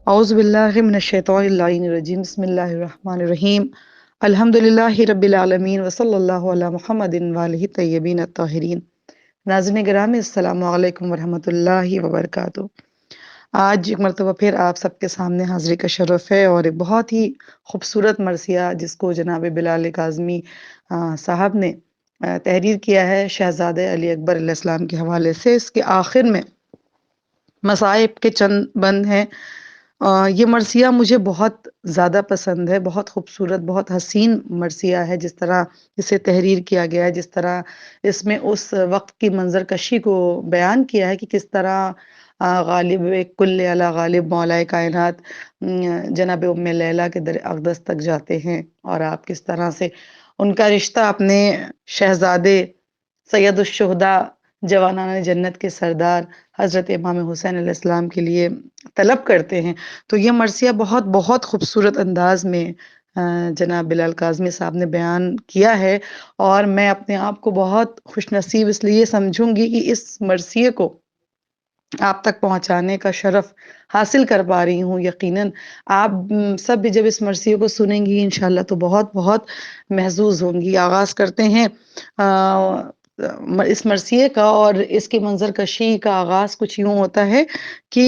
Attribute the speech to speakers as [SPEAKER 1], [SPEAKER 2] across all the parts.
[SPEAKER 1] اعوذ باللہ من الشیطان اللعین الرجیم بسم اللہ الرحمن الرحیم الحمد للہ رب العالمین وصلی اللہ علی محمد وآلہ طیبین الطاہرین۔ ناظرین گرامی، السلام علیکم ورحمۃ اللہ وبرکاتہ۔ آج ایک مرتبہ پھر آپ سب کے سامنے حاضری کا شرف ہے اور ایک بہت ہی خوبصورت مرثیہ جس کو جناب بلال کاظمی صاحب نے تحریر کیا ہے شہزادہ علی اکبر علیہ السلام کے حوالے سے۔ اس کے آخر میں مصائب کے چند بند ہیں۔ یہ مرثیہ مجھے بہت زیادہ پسند ہے، بہت خوبصورت، بہت حسین مرثیہ ہے۔ جس طرح اسے تحریر کیا گیا ہے، جس طرح اس میں اس وقت کی منظر کشی کو بیان کیا ہے کہ کس طرح غالب کل علی غالب مولا کائنات جناب ام لیلہ کے در اقدس تک جاتے ہیں، اور آپ کس طرح سے ان کا رشتہ اپنے شہزادے سید الشہداء جوانان جنت کے سردار حضرت امام حسین علیہ السلام کے لیے طلب کرتے ہیں۔ تو یہ مرثیہ بہت بہت خوبصورت انداز میں جناب بلال کاظمی صاحب نے بیان کیا ہے، اور میں اپنے آپ کو بہت خوش نصیب اس لیے سمجھوں گی کہ اس مرثیے کو آپ تک پہنچانے کا شرف حاصل کر پا رہی ہوں۔ یقیناً آپ سب بھی جب اس مرثیے کو سنیں گی انشاءاللہ تو بہت بہت محظوظ ہوں گی۔ آغاز کرتے ہیں اس مرثیے کا، اور اس کی منظر کشی کا آغاز کچھ یوں ہوتا ہے کہ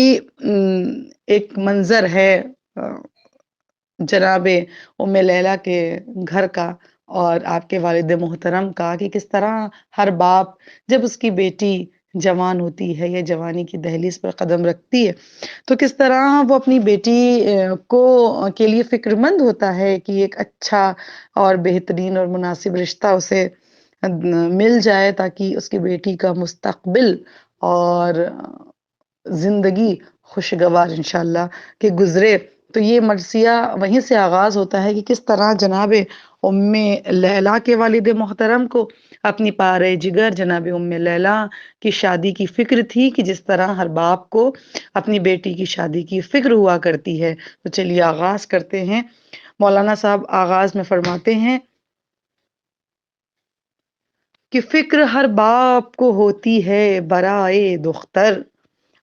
[SPEAKER 1] ایک منظر ہے جناب ام لیلہ کے گھر کا اور آپ کے والد محترم کا، کہ کس طرح ہر باپ جب اس کی بیٹی جوان ہوتی ہے یا جوانی کی دہلیز پر قدم رکھتی ہے تو کس طرح وہ اپنی بیٹی کے لیے فکر مند ہوتا ہے کہ ایک اچھا اور بہترین اور مناسب رشتہ اسے مل جائے تاکہ اس کی بیٹی کا مستقبل اور زندگی خوشگوار انشاءاللہ کہ گزرے۔ تو یہ مرثیہ وہیں سے آغاز ہوتا ہے کہ کس طرح جناب ام لیلہ کے والد محترم کو اپنی پارے جگر جناب ام لیلہ کی شادی کی فکر تھی، کہ جس طرح ہر باپ کو اپنی بیٹی کی شادی کی فکر ہوا کرتی ہے۔ تو چلیے آغاز کرتے ہیں۔ مولانا صاحب آغاز میں فرماتے ہیں کہ فکر ہر باپ کو ہوتی ہے برائے دختر،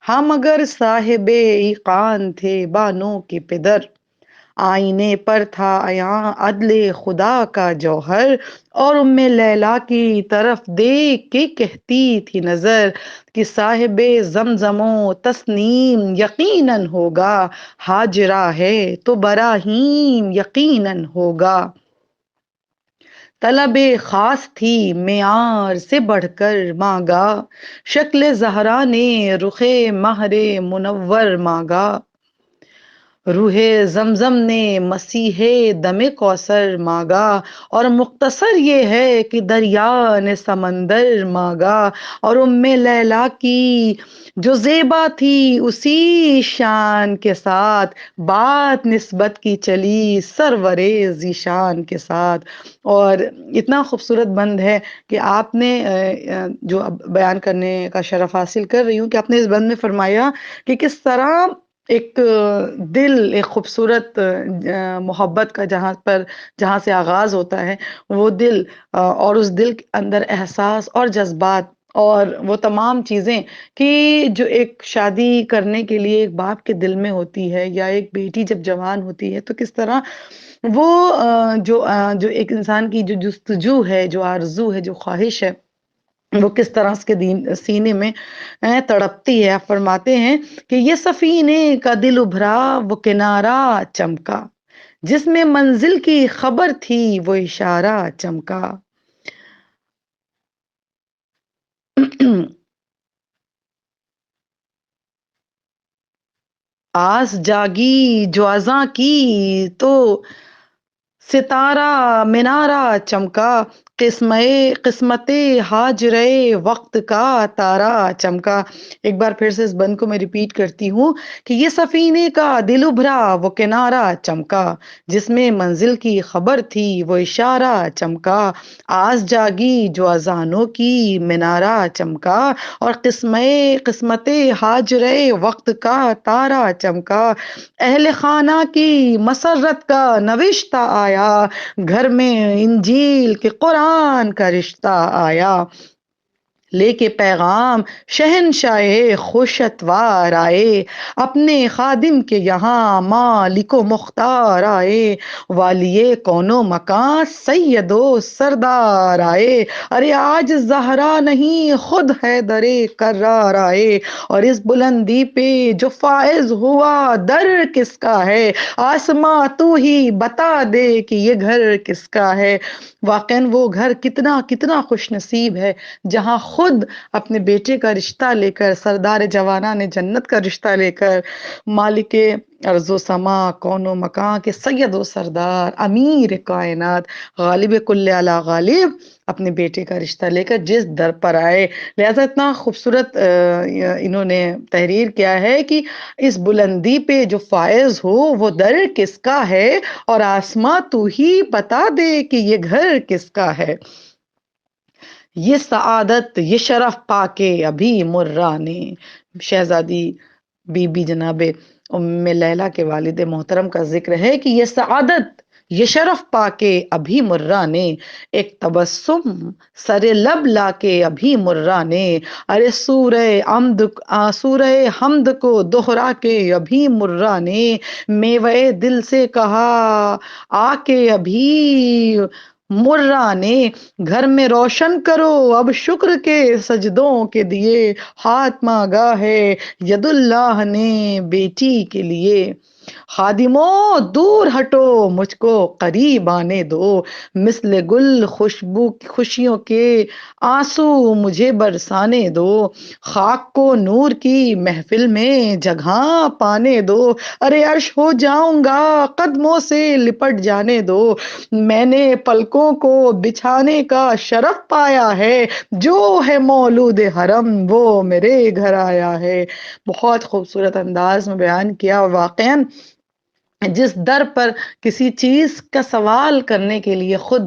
[SPEAKER 1] ہم اگر صاحب ایقان تھے بانوں کے پدر، آئینے پر تھا عیاں عدل خدا کا جوہر، اور ام لیلہ کی طرف دیکھ کے کہتی تھی نظر کہ صاحب زمزم و تسنیم یقیناً ہوگا، ہاجرہ ہے تو براہیم یقیناً ہوگا۔ طلب خاص تھی معیار سے بڑھ کر مانگا، شکل زہرا نے رخ مہر منور مانگا، روح زمزم نے مسیح دم کوثر مانگا، اور مختصر یہ ہے کہ دریا نے سمندر مانگا، اور ام لیلہ کی جو زیبا تھی اسی شان کے ساتھ بات نسبت کی چلی سرور ذیشان کے ساتھ۔ اور اتنا خوبصورت بند ہے کہ آپ نے جو اب بیان کرنے کا شرف حاصل کر رہی ہوں کہ آپ نے اس بند میں فرمایا کہ کس طرح ایک دل ایک خوبصورت محبت کا جہاں سے آغاز ہوتا ہے، وہ دل اور اس دل کے اندر احساس اور جذبات اور وہ تمام چیزیں کہ جو ایک شادی کرنے کے لیے ایک باپ کے دل میں ہوتی ہے، یا ایک بیٹی جب جوان ہوتی ہے تو کس طرح وہ جو ایک انسان کی جو جستجو ہے، جو آرزو ہے، جو خواہش ہے، وہ کس طرح اس کے سینے میں تڑپتی ہے۔ آپ فرماتے ہیں کہ یہ سفینے کا دل ابھرا وہ کنارہ چمکا، جس میں منزل کی خبر تھی وہ اشارہ چمکا۔ آس جاگی جو ازاں کی تو ستارہ مینارہ چمکا، قسمت ہاجرے وقت کا تارا چمکا۔ ایک بار پھر سے اس بند کو میں ریپیٹ کرتی ہوں کہ یہ سفینے کا دل ابھرا وہ کنارہ چمکا، جس میں منزل کی خبر تھی وہ اشارہ چمکا، آس جاگی جو اذانوں کی مینارہ چمکا، اور قسمت ہاجرے وقت کا تارا چمکا، اہل خانہ کی مسرت کا نوشتہ آیا، گھر میں انجیل کے قرآن کا رشتہ آیا، لے کے پیغام شہنشاہ خوش اتوار آئے، اپنے خادم کے یہاں مالک و مختار آئے، والی کون و مکان سید و سردار آئے، ارے آج زہرا نہیں خود حیدر کرار آئے، اور اس بلندی پہ جو فائز ہوا در کس کا ہے، آسماں تو ہی بتا دے کہ یہ گھر کس کا ہے۔ واقعاً وہ گھر کتنا کتنا خوش نصیب ہے جہاں خود اپنے بیٹے کا رشتہ لے کر، سردار جوانان جنت کا رشتہ لے کر، مالک ارض و سما کون و مکان کے سید و سردار امیر کائنات غالب کل علی غالب اپنے بیٹے کا رشتہ لے کر جس در پر آئے، لہذا اتنا خوبصورت انہوں نے تحریر کیا ہے کہ اس بلندی پہ جو فائز ہو وہ در کس کا ہے، اور آسماں تو ہی بتا دے کہ یہ گھر کس کا ہے۔ یہ سعادت یہ شرف پا کے ابھی مرہ نے، شہزادی بی بی جناب ام لیلہ کے والد محترم کا ذکر ہے کہ یہ سعادت یہ شرف پا کے ابھی مرہ نے، ایک تبسم سر لب لا کے ابھی مرہ نے، ارے سورہ حمد کو دہرا کے ابھی مرہ نے، میوے دل سے کہا آ کے ابھی مرہ نے، گھر میں روشن کرو اب شکر کے سجدوں کے دیے، ہاتھ مانگا ہے ید اللہ نے بیٹی کے لیے، خادموں دور ہٹو مجھ کو قریب آنے دو، مثل گل خوشبو خوشیوں کے آنسو مجھے برسانے دو، خاک کو نور کی محفل میں جگہ پانے دو، ارے عرش ہو جاؤں گا قدموں سے لپٹ جانے دو، میں نے پلکوں کو بچھانے کا شرف پایا ہے، جو ہے مولود حرم وہ میرے گھر آیا ہے۔ بہت خوبصورت انداز میں بیان کیا، واقعاً جس در پر کسی چیز کا سوال کرنے کے لیے خود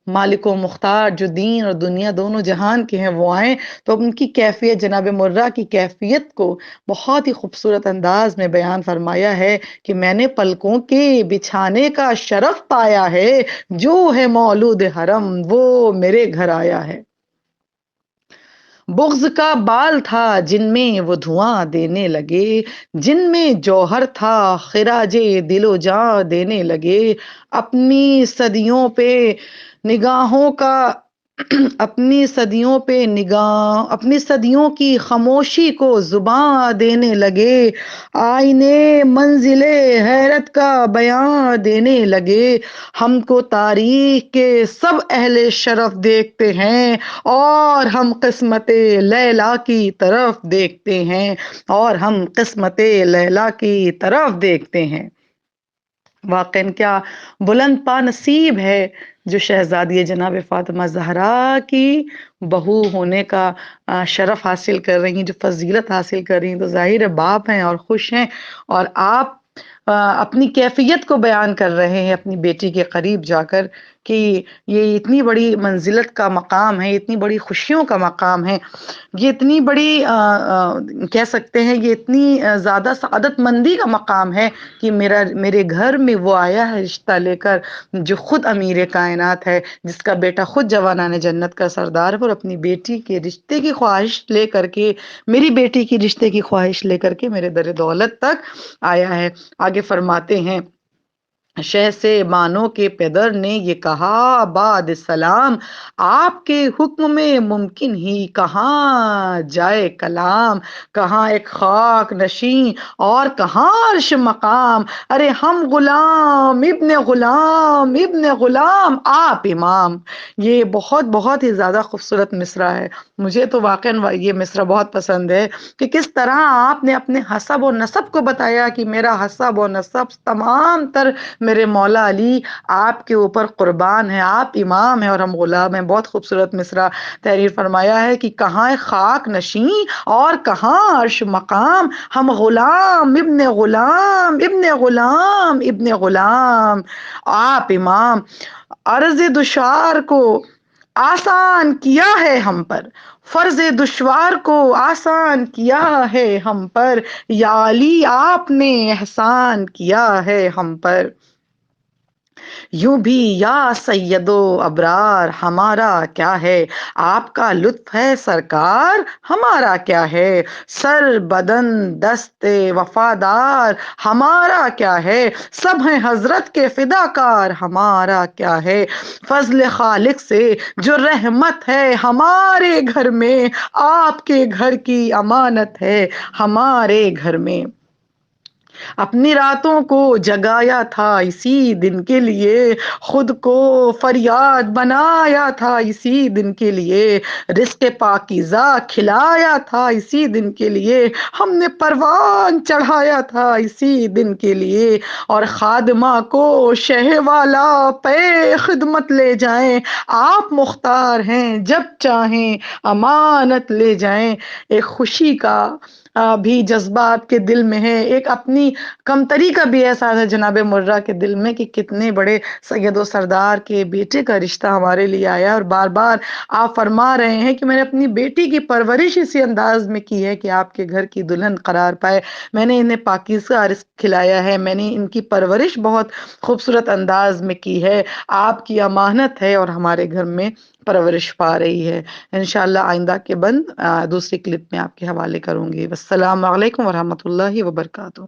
[SPEAKER 1] مالک و مختار جو دین اور دنیا دونوں جہان کے ہیں وہ آئیں، تو ان کی کیفیت جناب مرہ کی کیفیت کو بہت ہی خوبصورت انداز میں بیان فرمایا ہے کہ میں نے پلکوں کے بچھانے کا شرف پایا ہے، جو ہے مولود حرم وہ میرے گھر آیا ہے۔ بغض کا بال تھا جن میں وہ دھواں دینے لگے، جن میں جوہر تھا خراج دل و جاں دینے لگے، اپنی صدیوں پہ نگاہوں کا اپنی صدیوں کی خاموشی کو زباں دینے لگے، آئینے منزل حیرت کا بیاں دینے لگے، ہم کو تاریخ کے سب اہل شرف دیکھتے ہیں اور ہم قسمت لیلا کی طرف دیکھتے ہیں، اور ہم قسمت لیلا کی طرف دیکھتے ہیں۔ واقعاً کیا بلند پا نصیب ہے جو شہزادی جناب فاطمہ زہرا کی بہو ہونے کا شرف حاصل کر رہی ہیں، جو فضیلت حاصل کر رہی ہیں، تو ظاہر ہے باپ ہیں اور خوش ہیں، اور آپ اپنی کیفیت کو بیان کر رہے ہیں اپنی بیٹی کے قریب جا کر کہ یہ اتنی بڑی منزلت کا مقام ہے، اتنی بڑی خوشیوں کا مقام ہے، یہ اتنی بڑی کہہ سکتے ہیں یہ اتنی زیادہ سعادت مندی کا مقام ہے کہ میرے گھر میں وہ آیا ہے رشتہ لے کر جو خود امیر کائنات ہے، جس کا بیٹا خود جوانان جنت کا سردار ہے، اور اپنی بیٹی کے رشتے کی خواہش لے کر کے، میری بیٹی کی رشتے کی خواہش لے کر کے میرے در دولت تک آیا ہے۔ آگے فرماتے ہیں شہ سے بانو کے پدر نے یہ کہا بعد سلام، آپ کے حکم میں ممکن ہی کہاں جائے کلام، کہاں ایک خاک نشین اور کہاں عرش مقام، ارے ہم غلام ابن غلام آپ امام۔ یہ بہت بہت ہی زیادہ خوبصورت مصرع ہے، مجھے تو واقعاً یہ مصرع بہت پسند ہے کہ کس طرح آپ نے اپنے حسب و نسب کو بتایا کہ میرا حسب و نسب تمام تر میرے مولا علی آپ کے اوپر قربان ہے، آپ امام ہیں اور ہم غلام ہیں۔ بہت خوبصورت مصرع تحریر فرمایا ہے کہ کہاں خاک نشین اور کہاں عرش مقام، ہم غلام ابن غلام آپ امام، عرض دشوار کو آسان کیا ہے ہم پر، فرض دشوار کو آسان کیا ہے ہم پر، یا علی آپ نے احسان کیا ہے ہم پر۔ یوں بھی یا سیدو ابرار ہمارا کیا ہے، آپ کا لطف ہے سرکار ہمارا کیا ہے، سر بدن دست وفادار ہمارا کیا ہے، سب ہیں حضرت کے فداکار ہمارا کیا ہے، فضل خالق سے جو رحمت ہے ہمارے گھر میں، آپ کے گھر کی امانت ہے ہمارے گھر میں، اپنی راتوں کو جگایا تھا اسی دن کے لیے، خود کو فریاد بنایا تھا اسی دن کے لیے، رزق پاکیزہ کھلایا تھا اسی دن کے لیے، ہم نے پروان چڑھایا تھا اسی دن کے لیے، اور خادمہ کو شہ والا پہ خدمت لے جائیں، آپ مختار ہیں جب چاہیں امانت لے جائیں۔ ایک خوشی کا بھی جذبہ آپ کے دل میں ہے، ایک اپنی کمتری کا بھی احساس ہے جناب مرہ کے دل میں کہ کتنے بڑے سید و سردار کے بیٹے کا رشتہ ہمارے لیے آیا، اور بار بار آپ فرما رہے ہیں کہ میں نے اپنی بیٹی کی پرورش اسی انداز میں کی ہے کہ آپ کے گھر کی دلہن قرار پائے، میں نے انہیں پاکیزہ رزق کھلایا ہے، میں نے ان کی پرورش بہت خوبصورت انداز میں کی ہے، آپ کی امانت ہے اور ہمارے گھر میں پرورش پا رہی ہے۔ انشاءاللہ آئندہ کے بند دوسری کلپ میں آپ کے حوالے کروں گی۔ والسلام علیکم ورحمۃ اللہ وبرکاتہ۔